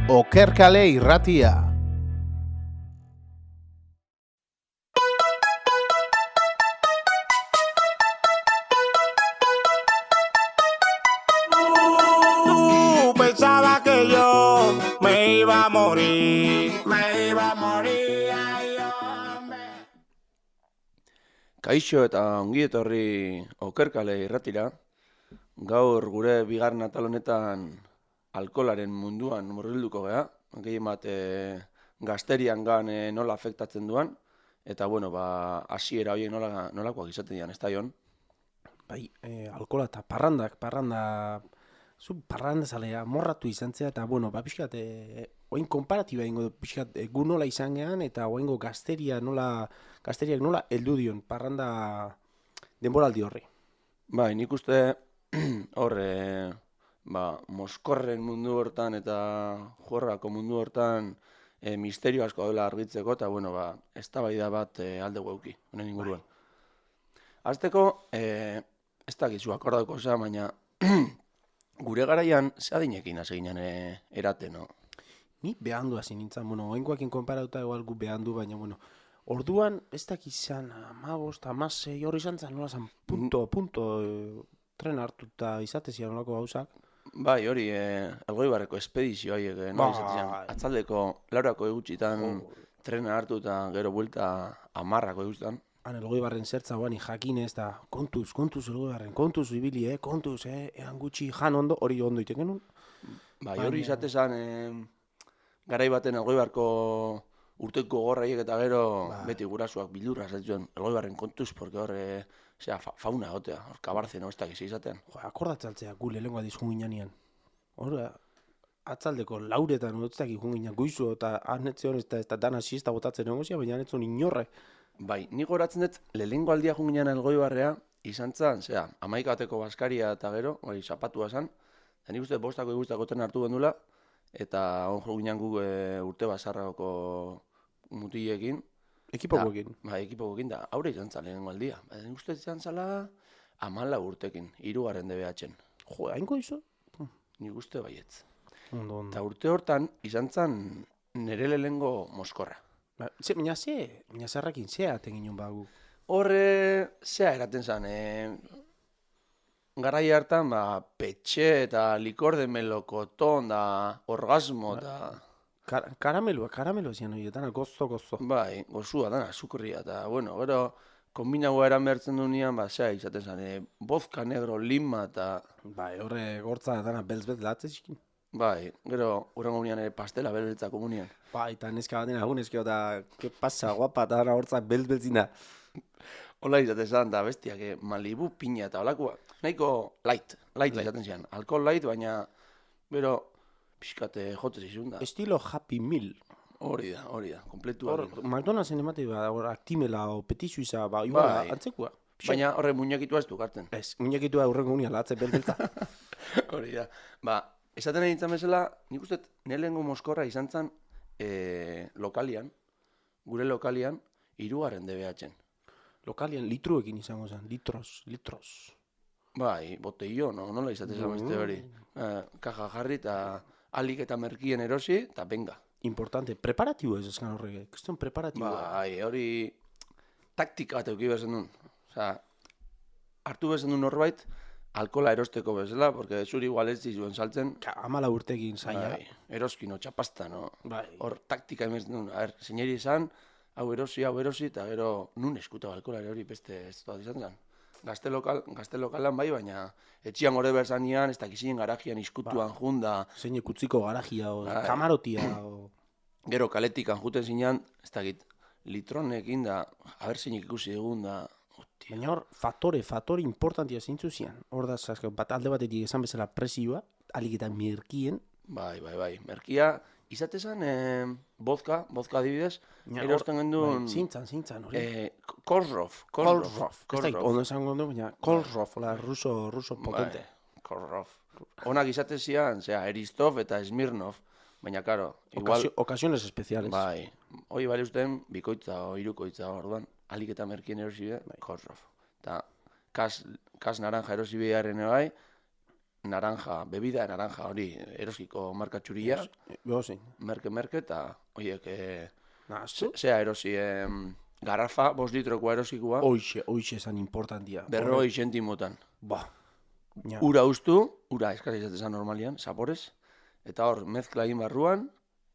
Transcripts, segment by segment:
Okerkale irratia. Pensaba que yo me iba a morir, ay, hombre. Kaixo eta ongi etorri Okerkale irratira. Gaur gure bigarren atal honetan alkolaren munduan murgilduko gea. Gehien bat gazteriangan nola afektatzen duan. Eta bueno, hasiera horiek nolakoak izaten dian, ez da Jon? Bai, alkola eta parranda, zu parranda zalea, morratu izan zea, eta bueno, pixkat, oin konparatiba egingo, pixkat, gu nola izan gehan, eta oingo gazteriak nola heldu dion, parranda denboraldi horri. Bai, nik uste hor, moskorren mundu hortan eta jorrako mundu hortan misterio asko dela argitzeko, eta bueno, eztabaida bat alde gueuki, honen inguruan. Azteko, ez dakizu akordauko za, baina gure garaian ze adinekin hasi ginen eraten, no? Ni behandu hasi nintzen, bueno, oingoakin konparatuta egual gu behandu, baina, bueno, orduan ez dakizan 15, 16, hori izan zen, nola zen, punto, tren hartuta izatezian nolako gauzak. Bai, hori, Elgoibarreko espedizio haiek, nola izatezian, atzaldeko laurako egutxitan trena hartu eta gero buelta 10ako eguztan. Han Elgoibarren zertza guani jakinez, eta kontuz Elgoibarren, kontuz ibili, kontuz, ean gutxi jan ondo, hori ondo iten genuen. Bai, hori izatezan, garai baten Elgoibarko urteko gorraiek eta gero beti gurasuak bildurra zaituen Elgoibarren kontuz, porque hor, fauna gotea, hor kabartzen, ez dakiz izaten. Jo, akordatzaltzea gu lehengoa dizun ginean. Hor, atzaldeko lauretan utzak ikun ginean guizu, eta anetze honez eta dana siesta botatzen egozia, baina anetzon inorre. Bai, nik horatzen dut, lehengo aldia junginan Elgoibarrea, izan zen, 11 bateko baskaria eta gero, hori zapatua zen, eta nik uste bostako eguztako tren hartu gendula, eta hon junginan gu urte basarrako mutilekin. Ekipokoekin. Bai, ekipokoekin, da aurre izan zen lehengo aldia. Nik uste izan zela 14 urtekin, 3. DBH-en. Jo, hainko izo? Nik uste baietz. Ondo. Eta urte hortan izan zen nire lehengo moskorra. Baina zerrakin, zea aten ginen bagu. Horre, zea eraten zen, garai hartan, petxe eta likor de melokoton da orgasmo eta... Karamelo zian hori, dana gozo. Bai, gozua, dana, azukria, eta, bueno, gero, kombinagoa eran behartzen duenean, zea izaten zen, vodka negro, lima, eta... Bai, horre gortza dana belz-belz latzezkin. Bai, gero, urrengo gunean pastela belbeltza komunian. Bai, eta neska baten agunezkio, eta, ke pasa, guapa, eta dana hortza belz-beltzina. Hola izaten zen, da bestia, Malibu, piña eta olakoa, nahiko light izaten zian. Alkohol light, baina, bero, pixkate jotez izun da. Estilo Happy Meal. Hori da, kompletu Hor, hori. McDonald'sen emate, hor, aktimela, o petit suiza, iguala, Bai. antzekua. Baina horre muñekitua ez du karten. Ez, muñekitua aurrengo unia latze belbeltza. Hori da. Esaten nahi nintzen bezala, nik uste nire lehengo moskorra izan zen lokalian, gure lokalian, 3. DBH-en. Lokalian litruekin izango zen, litros. Bai, boteio, nola izaten zen beste hori. Kaja jarri eta alik eta merkien erosi, eta benga. Importante, preparatibo ez eskan horrek, kestion preparatibo. Bai, hori taktika bat euki bezen duen. Hartu bezen duen norbait, alkola erosteko bezala, porque zuri igual ez zizuen saltzen. 14 urtekin zaila. Bai, eroskino, txapazta, no? Bai. Hor taktika emezen duen, zeineri izan, hau erosi, eta gero nun eskuta alkola hori beste ez dut izan zen. Gazte lokalan bai, baina etxian gore berzanian, ez dakizien garajian iskutuan junda. Zein kutziko garajia, kamarotia. Gero kaletikan juten zinean, ez dakit, litronekin da, haber zeinik ikusi dugun da. Baina hor, faktore importantia zeintzu zian. Hor da, bat alde batetik esan bezala presioa, alik eta merkien. Bai, merkia, izatezan vodka adibidez, erosten gendun... Zintzan, hori. Kolrov. Ez da, ondo esan gondo, baina Kolrov, ruso potente. Kolrov. Onak izatezian, Eristov eta Smirnov, baina, karo, igual... Ocasiones especiales. Bai, hori bale usten, bikoitza o hirukoitza orduan, alik eta merkien erosi be, Kolrov. Eta, kas naranja erosi beharren bai, naranja, bebida naranja hori, erosiko marka txuria, Begozein. merke, eta horiek, Nahaztu? zea erosi, garrafa, 5 litrokoa erosikoa, Hoixe esan importantia. 40 zentimotan. Ba. Ja. Ura ustu, ura eskaz izatezan normalian, saborez, eta hor, mezkla egin barruan,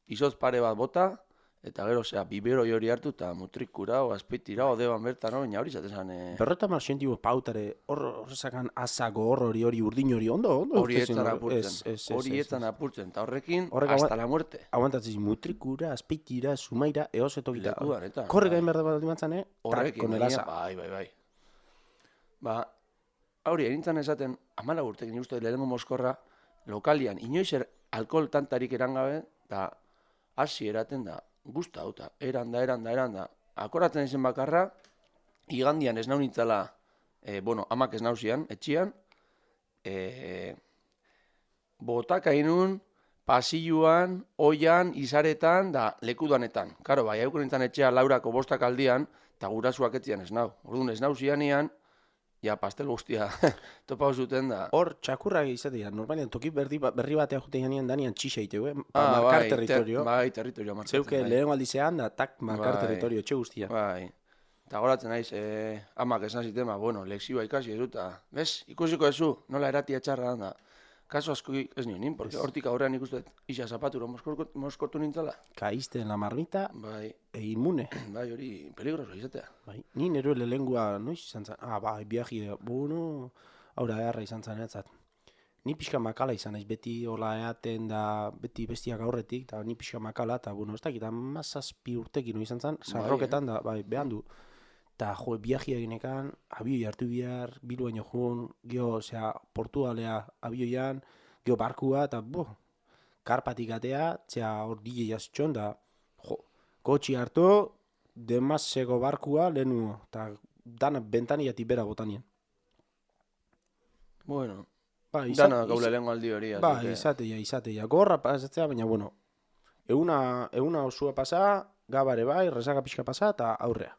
izotz pare bat bota, eta gero, biberoi hori hartu, eta mutrikura, o azpeitira, o deban bertan, baina hori izatezan... Berreta mar sentimo pautare, horrezakan azago hori urdin hori, ondo? Hori etzan apurtzen, hori etzan apurtzen, eta horrekin, hasta la muerte. Aguantatzez mutrikura, azpeitira, sumaira, eosetokita. Lekuan, eta... Korre gain behar bat dimatzen, Horrekin, konelaza. bai. Ba, hori, erintzan esaten, 14 urtekin uste lehenengo moskorra, lokalian, inoiz alkohol tantarik erangabe, da, hasi eraten da, guzta hauta, eranda. Akoratzen izen bakarra, igandian ez naunitzala, amak ez nauzian, etxian, botaka inun, pasilluan, oian, izaretan, da lekudanetan. Karo, bai, haukun nintzen etxea laurako 5 aldian, eta gurasuak etzian ez nau. Orduan ez nauzianian, ja, pastel guztia topa zuten da. Hor, txakurrak izatea, normalian toki berri batea jute janean danian txixa iteu, markar territorio. Bai, territorio markatzen. Zeuke lehen aldizean da, tak, markar territorio, etxe guztia. Bai. Eta goratzen naiz, amak esan zitema, lexioa ikasi ez duta. Bez, ikusiko ezu, nola eratia txarra da. Kaso asko ez nionin, porque hortik aurrean ikusten isa zapaturo moskortu nintzala. Kaizten la marmita, Bai, inmune. bai, hori peligroso izatea. Bai, ni nero lengua noiz izan zen. Bai, biaji, aurra beharra izan zen etzat. Ni pixka makala izan naiz, beti hola eaten da, beti bestiak aurretik, eta ni pixka makala, eta ez dakit, 17 urtekin izan zen, sarroketan da, bai, behan du. Eta biaji eginekan, abioi hartu bihar, biluaino jun, geho, Portugalea abioian, geho barkua, eta karpatik atea, hor DJ jaztxon, da, kotxi hartu, demazego barkua lehenu, eta dana bentaniatik bera botanien. Bueno, Ba, dana gaule lehenko aldi hori. Ba, izatea, gorra pasatzea, baina, eguna osua pasa, gabare bai, rezaga pixka pasa, eta aurrea.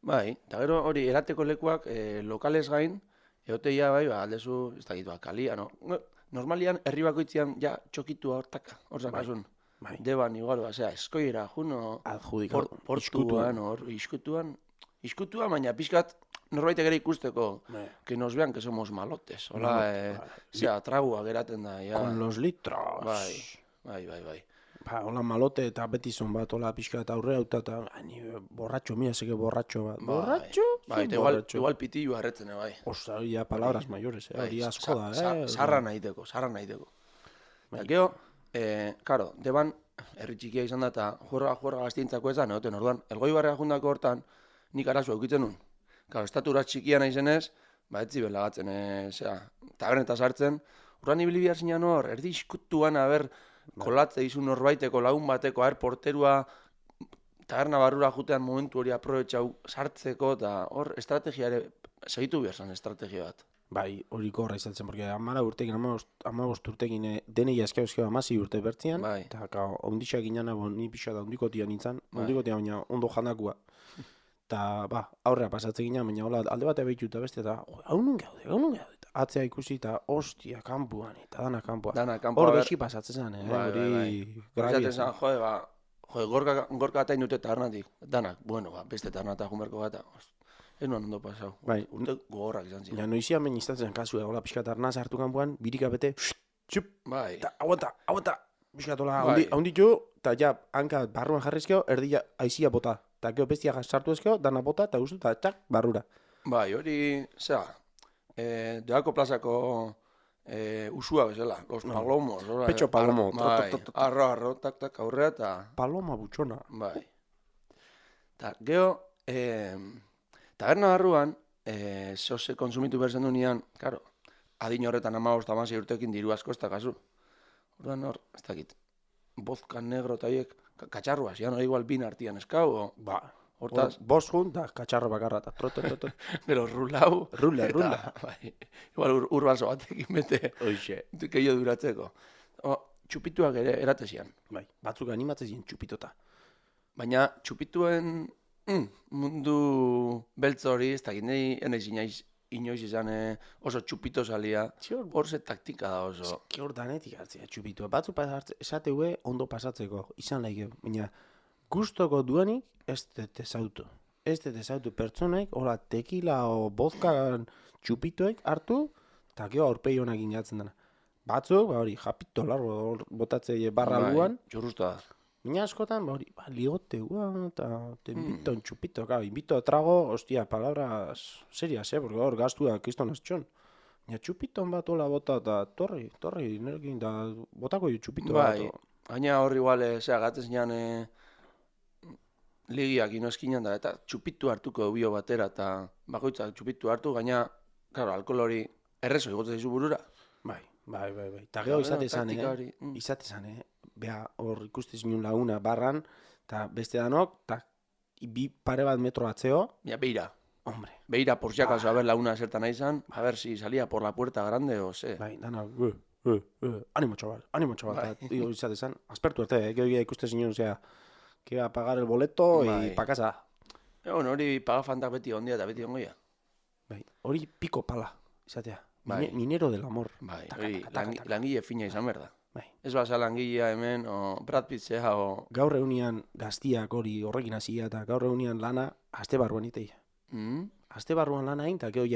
Bai, eta gero hori erateko lekuak lokales gain, eoteia bai, aldezu, ez dakit, kalia, no? Normalian, herri bakoitzean, ja, txokitua hortaka, hor zakasun. Bai. Deban, igual, eskoira, juno, portuan, hor, iskutuan, baina pixkat, norbaitek ere ikusteko, que nos vean que somos malotes, hola, tragua geraten da, ja. Con los litros. Bai. Hola malote eta betizon bat, hola pixka eta aurrea eta ni borratxo, mira seke borratxo bat. Borratxo? Bai, igual pitillo harretzen, bai. Osta, ya palabras mayores, hori asko da, Sarra nahiteko. Eta geho, karo, deban, herri txikia izan da, eta juerga gaztientzako ezan, egoten, orduan, elgoi barrea jundako hortan, nik arazu eukitzen nun. Karo, estatura txikia naizenez, ez zibela gatzen, taberneta sartzen, urran ibili behar zinan hor, erdi iskutuan, kolatze izun norbaiteko, lagun bateko, porterua taberna barrura jutean momentu hori aprobetxau sartzeko, eta hor, estrategia ere, segitu behar zen estrategia bat. Bai, hori korra izatzen, porque 15 urtekin denei azkau 16 urte bertzian, eta onditxak inana, ni pixa da ondikotia nintzen, ondikotia baina ondo jandakua. Eta, aurrea pasatzen ginen, baina hola, alde batea behitu eta beste, eta hau nun gaude. Atzea ikusi eta ostia kanpuan, eta dana kanpuan. Hor beski pasatzen zen, hori grabia zen. Gorka atain dute tabernatik, danak, beste tabernata jumerko bat, ez nuen ondo pasau, urte gogorrak izan ziren. Ja, noizian behin iztatzen kasua, hola, pixka tarnaz hartu kanpuan, birika bete, txup, eta aguanta, pixka tola, haunditu, eta ja, hanka barruan jarrizkeo, erdia aizia bota, eta gero bestia sartu ezkeo, dana bota, eta guztu, eta txak, barrura. Bai, hori, Deako plazako usua bezala, los palomos. Pecho palomo. Arro, tak, aurrea eta... Paloma butxona. Bai. Eta geho, taberna barruan, zoze konsumitu berzen dunean, karo, adin horretan 15-16 urtekin diru asko ez da kasu. Orduan hor, ez dakit, bozka negro eta horiek, katxarruaz, jan hori igual bin artian eskau, Ba. Hortaz, bost jun, da, katxarro bakarra, eta trot. Pero rulau. Rula. Igual urbaso batekin bete. Oixe. Keio duratzeko. Txupituak ere eratezian. Bai, batzuk animatzen ziren txupitota. Baina txupituen mundu beltz hori, ez da gindei, enaiz inoiz izan oso txupito salia, hor ze taktika da oso. Ki hor danetik hartzea txupitua. Batzu esateue ondo pasatzeko, izan laike, baina gustoko duanik ez dut ezautu. Ez dut ezautu pertsonaik, hola tekila o vodka txupitoek hartu, eta gero aurpegi honak inatzen dena. Batzuk, hori, japito largo botatzei barra luan, Txurrusta da. baina askotan, hori, ligote guan, eta te invito un chupito, claro, invito a trago, hostia, palabras serias, porque hor gastua kriston astxon. Baina txupiton bat hola bota, eta torri, nerekin, da botako jo txupito bat. Bai, baina hor igual, gatzen zinean ligiak inoskinan da, eta txupitu hartuko bio batera, eta bakoitzak txupitu hartu, gaina, claro, alkohol hori errezo igotzen dizu burura. Bai. Eta gero izate zan, beha hor ikuste zinun laguna barran, eta beste danok, eta bi pare bat metro atzeo. Ja, beira. Hombre. Beira, por si acaso, a ver laguna zertan izan, a ver si salía por la puerta grande o se. Bai, dana, animo chaval, eta izate zan, aspertu arte, gero ikuste zinun, que iba a pagar el boleto y pa casa. Bueno, hori pagafantak beti ondia eta beti ongoia. Bai, hori piko pala, izatea. Bai. Minero del amor. Bai, hori langile fina izan behar da. Bai. Ez basa langilea hemen, o Brad Pitt zea, o... Gaur egunean gaztiak hori horrekin hasia eta gaur egunean lana aste barruan iteia. Aste barruan lana egin, eta gero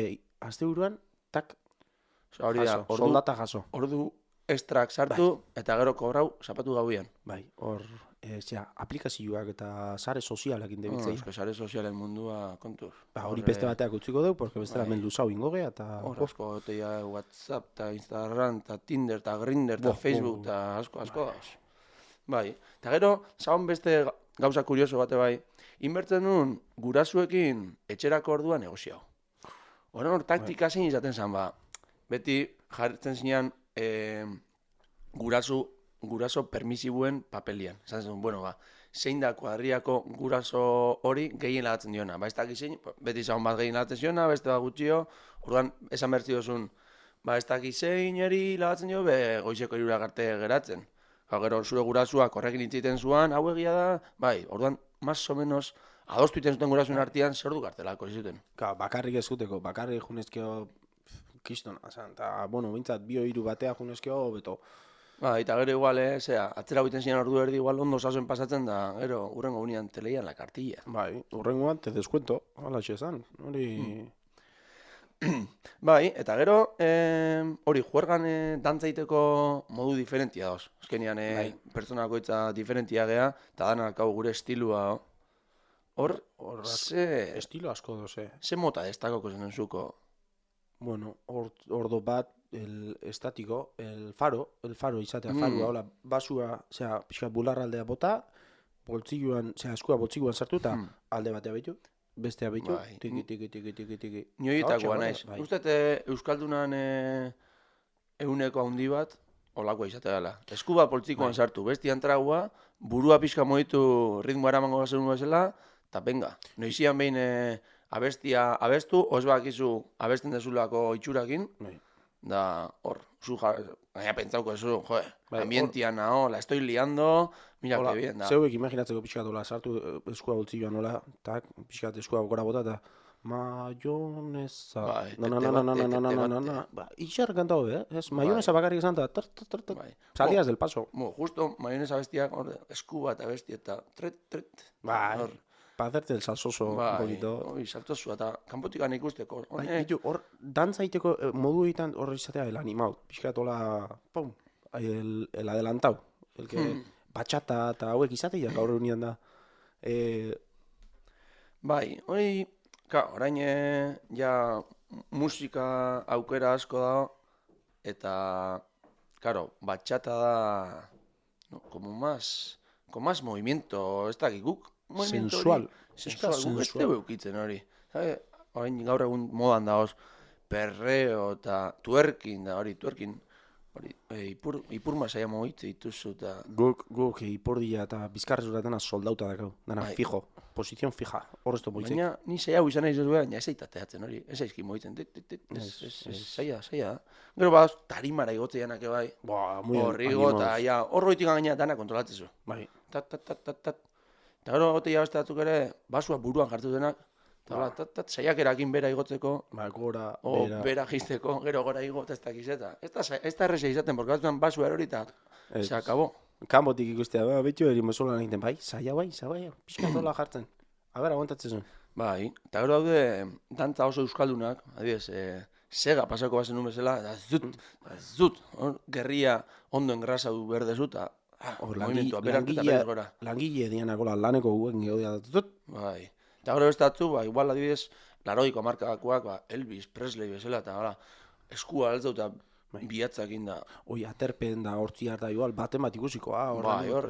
aste buruan, tak, jaso, soldata jaso. Ordu estrak sartu, eta gero kobrau zapatu gauian. Bai, hor, aplikazioak eta sare sozialak indebitzei. Sare sozialen mundua kontuz. Hori beste bateak utziko dugu, porque bestela mendu zau ingogea, eta... Hor asko goteia WhatsApp, eta Instagram, eta Tinder, eta Grindr, eta Facebook, eta asko dauz. Bai, eta gero, zagon beste gauza kurioso bate bai, inbertzen duen gurasuekin etxerako ordua negoziau. Hor taktika zein izaten zen, beti jartzen zinean guraso permisibuen papelian. Esan zen, bueno, zein da kuadriako guraso hori gehien lagatzen diona. Ez dakit zein, beti zagon bat gehien lagatzen ziona, beste bat gutxio, orduan esan bertzi dozun, ez dakit zein eri lagatzen dio, goizeko 2 arte geratzen. Gero zure gurasuak horrekin intziten zuan, hau egia da, bai, orduan, más o menos, adostu iten zuten gurasuen artean, zer du kartelako izuten. Bakarrik ez zuteko, bakarrik junezkeo kistona, eta, bueno, bintzat, 2-3 batea junezkeo, beto. Eta gero igual, atzera biten zinean ordu erdi igual ondo sasoen pasatzen da, gero, urrengo unian teleian la kartilla. Bai, urrengoan te descuento, hala esan, hori... Bai, eta gero, hori, juergan dantzaiteko modu diferentia dauz. Azkenean, pertsonakoitza diferentia gea, eta danak hau gure estilua, hor, estilo asko doz, ze mota destakoko zen enzuko? Bueno, ordo bat, el estático, el faro izatea, farua, hola, basua, pixka bularraldea bota, boltziguan, eskua boltziguan sartu eta alde batea behitu, bestea behitu, tiki. Nioitakoa naiz. Uztet Euskaldunan euneko handi bat, olakoa izatea dela. Esku bat boltzikoan sartu, bestian tragua, burua pixka moitu ritmo eramango gazen bezala, eta venga. Noizian behin abestia abestu, osbakizu abesten dezulako itxurakin, da hor, gaina pentsauko ezu, ambientia nao, la estoy liando, mira que bien, da. Zeuek imaginatzeko pixkat, sartu eskua boltzioan, nola, tak, pixkat eskua gora bota, eta mayonesa, itxar kantau, mayonesa bakarrik izan, eta salias del paso. Justo mayonesa bestiak, esku bat abesti, eta tret. Para hacerte el salsoso un poquito. Salsoso, eta kanpotikan ikusteko. Hor, dantzaiteko modu egiten hor izatea el animau. Pixkat hola, pum, el adelantau. El que bachata eta hauek izatea gaur egunean da. Bai, hori, orain ja musika aukera asko da, eta, karo, bachata da, como más movimiento, ez dakik guk. Sensual. Sensual. Ez dugu eukitzen hori. Orain gaur egun modan daoz perreo eta tuerkin da hori, ipurma saia mogitze dituzu eta... Guk ipurdia eta bizkarrezura dena soldauta dakau, dena fijo, posizion fija, horrezto moitzik. Baina ni saia hau izan nahi zuzua, baina ez aitateatzen hori, ez aizki mogitzen, saia. Gero badaz, tarimara igotzeanak ebai, horri gota, horro itik gaina dana kontrolatzezu. Bai. Tat. Eta gero goteia beste batzuk ere, basua buruan jartu denak, Eta saiakerakin bera igotzeko, Ba, gora, o bera. bera jisteko, gero gora igo, eta ez dakizeta. Ez da erresa izaten, porque batzuan basu erorita, se acabó. Kanbotik ikustea, betu eri mozolan egiten, bai, zaila, pixka tola jartzen. Aber, aguantatzen zuen. Bai, eta gero daude dantza oso euskaldunak, adibidez, sega pasako bazen nun bezala, eta zut, gerria ondo engrasa du berdezu, eta movimentua berak eta berez gora. Langile dianakola laneko guen geodea dut. Bai, eta gero bestatzu, igual adibidez, 80ko hamarkadakoak, Elvis Presley bezala, eta gara, eskua altzau eta bihatzakin da. Oi, aterpen da hortzi harta igual, baten bat ikusikoa. Bai, hor,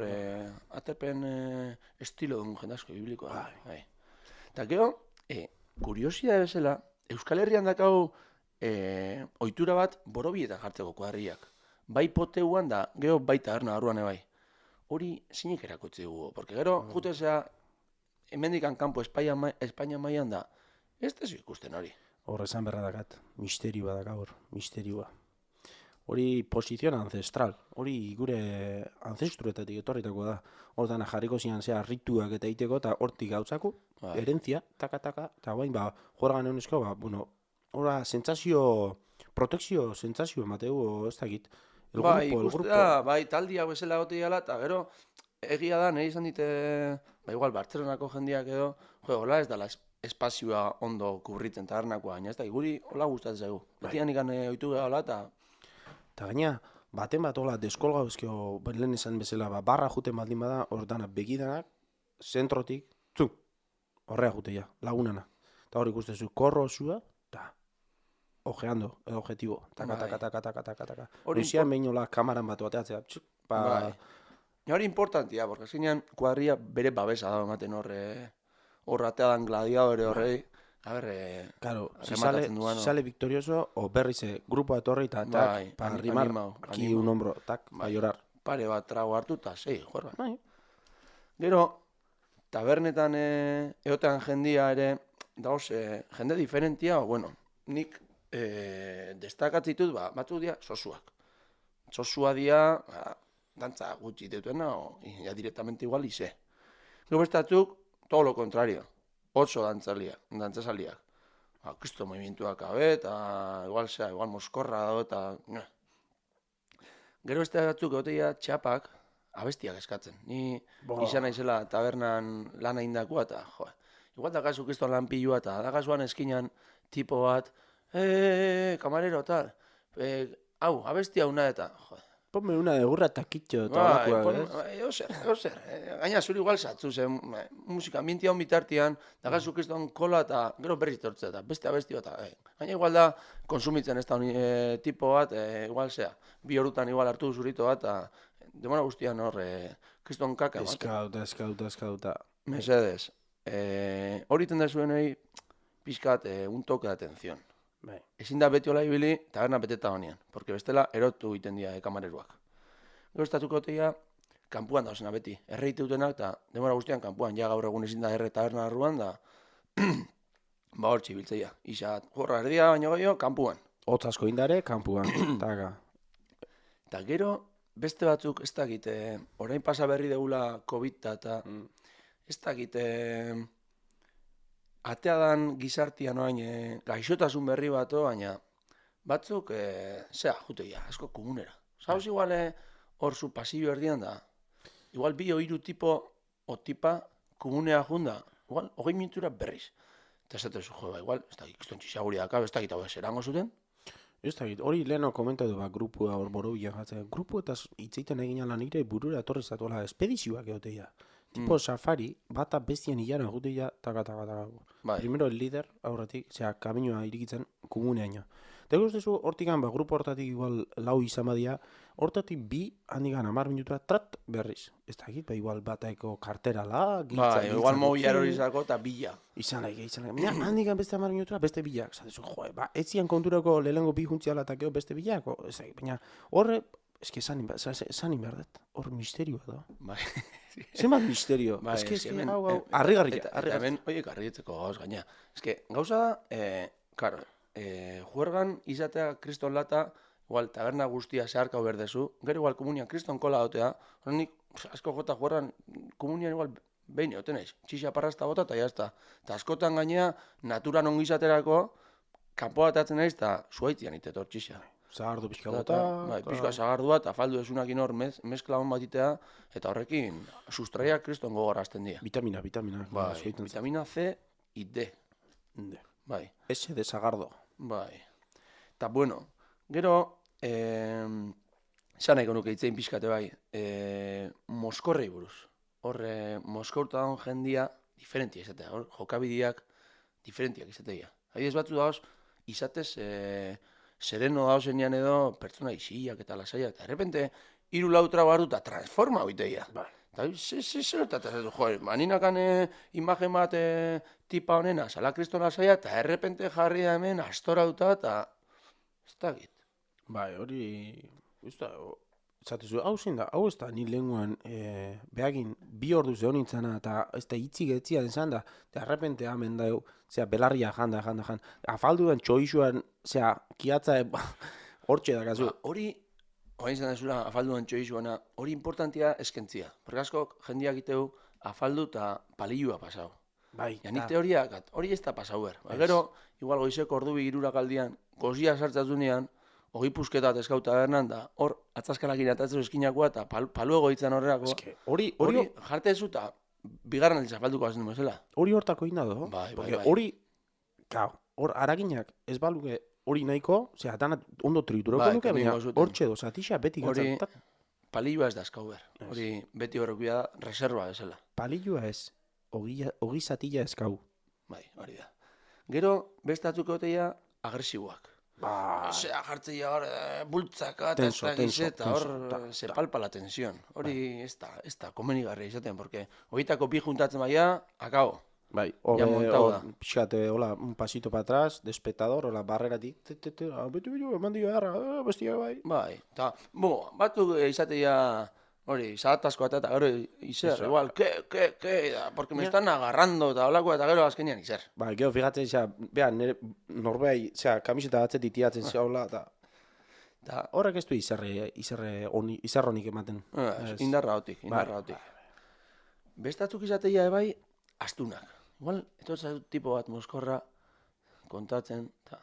aterpen estilo duen jendazko biblikoa. Bai. Eta gero, kuriosidade bezala, Euskal Herrian dakau ohitura bat borobietan jartzeko kuadriak. Bai poteuan da, gero baita erna arruan bai. Hori zinik erakutzi dugu, porque gero, jutezea, hemendikan kanpo Espainia mailan da, ez tezu ikusten hori. Hor esan berra dakat, misterioa daka hor, misterioa. Hori posizion ancestral, hori gure ancestruetatik etorritako da. Hor dana jarriko zian zea rituak eta iteko eta hortik gautzako, herentzia, taka, eta bain, juergan eunezko, hora sentsazio, protekzio sentsazio emateu, ez dakit. Bai, ikustea, bai, taldia bezala gote gala, eta gero, egia da, nahi izan dite, igual, Bartzelonako jendiak edo, hola ez dala espazioa ondo kurritzen eta arnakoa, baina ez da, guri hola gustatzen zaigu. Betian ikan ohitu gala, eta gaina, baten bat hola deskolga bezkio, lehen esan bezala, barra juten baldin bada, hor dana begidanak, zentrotik, horrea jutea, lagunana. Eta hor ikustezu, korro zua, eta ojeando, el objetivo, taka. Noizian behin hola kamaran bat bateatzea, hori importantia, porque azkenean kuadria bere babesa da ematen hor ateadan gladiadore horrei, claro, si sale victorioso, o berriz grupo etorri eta para arrimar aquí un hombro, para llorar. Pare bat trago hartu eta sei, jorra. Gero, tabernetan egotean jendia ere, dauz, jende diferentia, bueno, nik destakatzitut, batzuk dira, sosuak. Sosua dira, dantza gutxi dutena, o ya directamente igual ize. Gero bestatzuk, todo lo contrario. Oso dantzazaliak. Kristo movimientuak abe, eta igual moskorra dago, eta... Gero beste batzuk egoteia txapak, abestiak eskatzen. Ni izan naizela tabernan lana indakoa, eta igual dakazu kriston lanpilua, eta dakazuan eskinan tipo bat, kamarero, tal, hau, abestia una, eta, Ponme una de burra taquitxo eta olakoa, Eozer. Gaina zuri igual satzu zen, musika mintia hon bitartian, dagazu kriston kola eta gero berriz tortzea eta beste abesti bat. Gaina igual da, konsumitzen ez da tipo bat, igual zea, 2 horutan igual hartu zurito bat, eta demora guztian hor, kriston kaka. Eskauta. Mesedez, hori tenda zuenei, pixkat, un toque de atención. Ezin da beti hola ibili, taberna beteta honean, porque bestela erotu egiten dira kamareruak. Gero estatuko teia, kanpuan dauzena beti, erreite dutenak, eta demora guztian kanpuan, ja gaur egun ezin da taberna arruan, da, hor txibiltzeia. Isa, jorra erdia baino gehiago, kanpuan. Hotz asko indare, kanpuan, taga. Eta gero, beste batzuk, ez dakit, orain pasa berri degula COVID-ta, eta ez dakit, ateadan gizartian oain gaixotasun berri bato, baina batzuk, juteia, asko komunera. Zauz igual hor zu pasibio erdian da, igual 2 o 3 tipo o tipa komunea junda, igual 20 minutura berriz. Eta ez dut igual, ez dakit, kriston txixaguri daka, ez dakit hau erango zuten. Ez dakit, hori leheno komentatu grupua hor borobia jatzen. Grupu eta hitzeiten egin ala nire burura etorrezatuela espedizioak egoteia. Tipo safari, bata bestian hilaran juteia, taka. Primero el líder, aurretik, kaminoa irikitzen komuneaino. Eta guztezu, hortikan, grupo hortatik igual lau izan badia, hortatik 2, handikan 10 minutura, trat berriz. Ez dakit, igual bataeko karterala, giltza. Igual mobilar hori izako eta bila. Izan nahi. Handikan beste 10 minutura, beste bilak. Zatezu, ez zian konturako lehenengo 2 juntziala eta gero beste bilako. Ez dakit, baina horre, eski esan inberdet, hor misterioa da. Bai. Zenbat misterio. Eski, hau, harrigarria. Hemen, oiek harrietzeko gauz gaina. Eski, gauza da, juergan izatea kriston lata, igual taberna guztia zeharkau berdezu, gero igual komunian kriston kola dotea, honik asko jota juergan komunian igual behin egoten naiz, txixa parrasta bota eta jazta. Eta askotan gainea, naturan ongizaterako, kanpoa atatzen naiz eta zuaitzian itetor txixa. Zagardu pixka Eta, bota. bai, pixka zagardua eta afaldu esunakin hor mezkla hon bat itea, eta horrekin sustraiak kriston gogorazten dira. Vitamina. Bai, vitamina C y D. Bai. Ese de zagardo. Bai. Eta bueno, gero, zan nahiko nuke itzein pixkate bai, Moskorrei buruz. Hor, Moskorta dagoen jendia diferentia izatea, hor, jokabideak diferentiak izatea. Adibidez batzu dauz, izatez, sereno dauzenean edo pertsona isiak eta lasaiak, eta errepente, 3-4 trago hartu eta transforma hoiteia. Bai. Eta zer eta joder, maninakan imagen bat tipa honena, sala kriston lasaia, eta errepente jarri da hemen astorauta eta ez dakit. Bai, hori, zatezu, hau ez da, ni lehenguan behagin 2 ordu zehon nintzana, eta ez da hitzik etzia den da, eta errepente hamen da, belarria janda, afalduan txoixuan, kiatza, hortxe da gazu. Hori, Oain izan dezula, afalduan txoizuana, hori importantia eskentzia. Porque asko jendeak iteu afaldu eta palilua pasau. Bai, Ja nik teoriak, hori ez da pasau ber. Gero, igual goizeko ordu 2 aldian, gozia sartzatzunean, hori pusketat eskauta bernan, da hor, atzaskarakin atatzen eskinakoa eta paluego itzan horrelako. Hori jarte ez eta bigarren aldiz afalduko hazen duela. hori hortako inda, Bai. hori, hor araginak ez baluke hori nahiko, dana ondo trituroko nuke, baina hortxe do, zatixa beti Hori, gatzan. palilua ez da eskau ber. Hori beti horrekia da, reserva bezala. Palilua ez, ogi zatila eskau. Bai, hori da. Gero, beste atzuk egoteia agresiboak. Ba, Zea jartzea hor, bultzaka eta Tenso, eta hor ta. se palpa la tensión. Hori ez da komenigarria izaten, porque horietako bi juntatzen baia, akabo. bai, Ja montau da. pixate, hola, un pasito para atrás, despetador, hola, barreratik, betu, eman dio garra, bestia bai. Bai, eta, batzuk izatea, hori, zahatazko eta gero izer, igual, ke, da, porque me están agarrando eta holako eta gero azkenean izer. Bai, gero, fijatzen, behan, norbei, kamiseta batzetik tiatzen zaula, eta horrek ez du izar honik ematen. Indarra hotik. Bestatzuk izatea bai, astunak. Igual, etortza tipo bat Moskorra kontatzen, eta,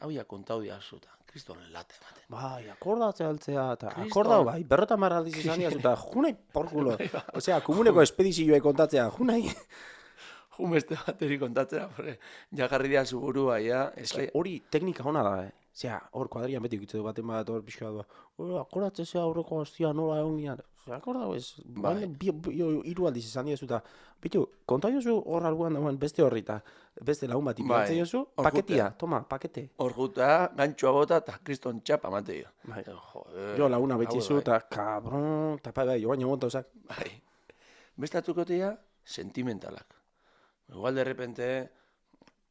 hau ja kontau diazuta, kriston late ematen. Bai, akordatzea altzea, eta akordau bai, 50 aldiz izan diazu, eta junai porkulo. Osea, komuneko espedizioa kontatzea, junai. Jumeste bateri kontatzea, ja jarri dian zu burua, ja. Hori teknika hona da, Osea, hor kuadrian beti gitzu baten bat, hor pixka bat, akordatzea aurreko hostia nola egon gian. Osea, akordau ez, hiru aldiz izan diazu, eta, bitu, konta jozu hor alguan dagoen beste horri, eta beste lagun bat ipiatzen jozu, paketia, toma, pakete. Hor juta, gantxoa bota, eta kriston txapa mate jo. Bai. Joder. Jo laguna beti zu, eta kabron, eta bai, joan egon tauzak. Bai. Beste atzukotea, sentimentalak. Igual de repente,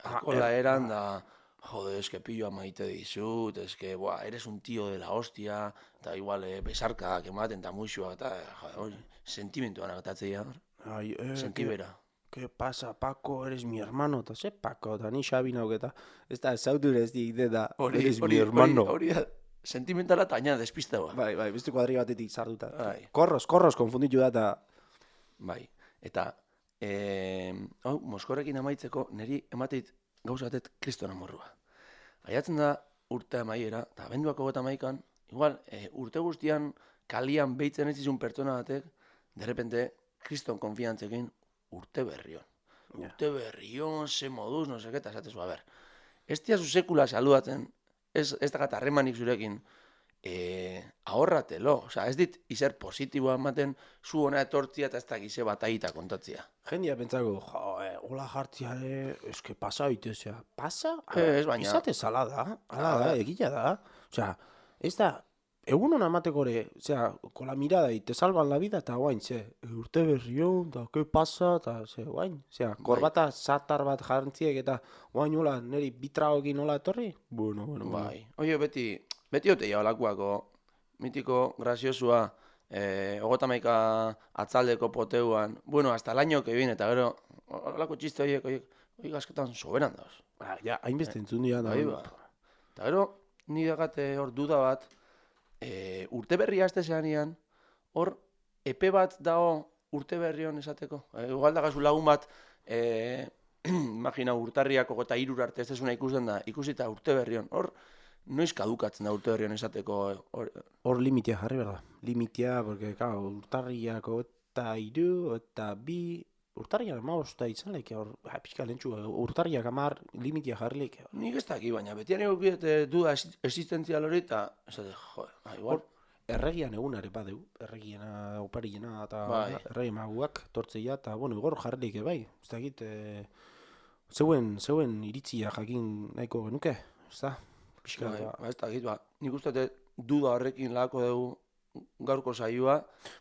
alkola eran da, joder, eske pilloa maite dizut, eske, eres un tío de la hostia, eta igual besarkak ematen eta muixua, eta, joder, sentimentuan agatatzea, sentibera. ¿Qué pasa, Paco? Eres mi hermano, eta ze Paco, eta ni Xabi nauketa, ez da, zautur ez dik, da, eres mi hermano. Hori da, sentimentala eta aina despistaua. Bai, beste kuadri batetik sartuta. Bai. Korros, konfunditu da, eta... Bai, eta, Moskorrekin amaitzeko, niri emateit gauzatet kriston amorrua. Gaiatzen da urte amaiera, eta abenduako 21an, igual, urte guztian kalian behitzen ez izun pertsona batek, derrepente, kriston konfiantzekin urte berrion. Ja. Urte berrion, ze moduz, no seketa, esatezu, a ber. Ez diazu sekula saludatzen, ez dakat harremanik zurekin, ahorratelo, osea, ez dit izer positiboa ematen zu hona etortzia eta ez da gize bataita kontatzia. Jendia pentsako, hola jartzia, eske pasa bitezea. Pasa? Ez, baina... Izate zala da, egila da. Osea, ez da, egun hona emateko ere, con la mirada y te salvan la vida, eta guain, urte berrion, eta ke pasa, eta guain, korbata satar bat jartziek, eta guain hola, niri bitragoekin hola etorri? Bueno. Bai, oio beti oteia olakuako, mitiko, graziosua, 31 atzaldeko poteuan, bueno, hasta el año que viene, eta gero, olako txiste horiek askotan soberan dauz. Ja, hainbeste entzun dira. Bai, eta gero, ni dagate hor duda bat, urte berria azte zeanian, hor, epe bat dago urte berri hon esateko. Igual dagazu lagun bat, imagina urtarriako eta 3 arte ez desuna ikusten da, ikusita urte berri hon. Hor, noiz kadukatzen da urte berri hon esateko? Hor limitea jarri behar da. Limitea, porque, claro, urtarriako eta 3 eta 2, urtarriak 15 izan lehike, hor, pixka lehentxu, urtarriak 10 limitea jarri lehike. Nik ez daki, baina beti ane gukidete duda existentzial hori eta, esate, igual. Erregian egunare badeu, erregiena, opariena, eta Bai. erregi maguak tortzeia, eta, bueno, igor jarri lehike bai. Ez dakit, zeuen iritzia jakin nahiko genuke, ez da? Pixka, Ez dakit, nik uste duda horrekin lako dugu gaurko saioa.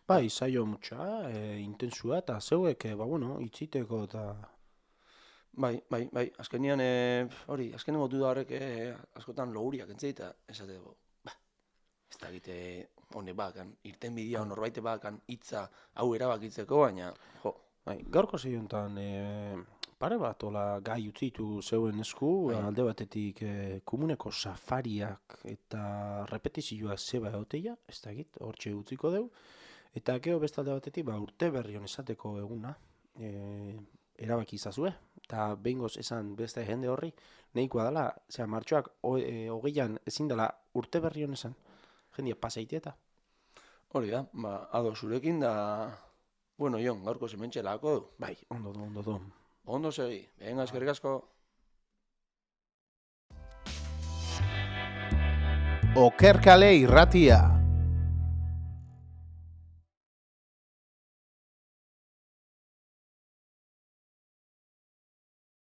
bai, saio mutxa, intensua, eta zeuek, bueno, itziteko, eta... Bai, azkenian, hori, azkenengo duda horrek askotan loguriak entzeita, esate dugu, ez dakit, honek bakan, irten bidea norbait bakan hitza hau erabakitzeko, baina, jo. Bai, gaurko saio honetan, pare bat, ola, gai utzitu zeuen esku, alde batetik komuneko safariak eta repetizioak zeba egoteia, ez dakit, hortxe utziko deu, eta gero bestalde batetik, urte berri hon esateko eguna, erabaki izazue, eta behingoz esan beste jende horri, nahikoa dela, zera, martxoak 20an ezin dela urte berri hon esan, jendia pasaitea eta. Hori da, ado zurekin da, bueno, Jon, gaurko zementxe lako du. Bai, ondo du. Ondo segi, venga, eskerrik asko. Okerkale irratia.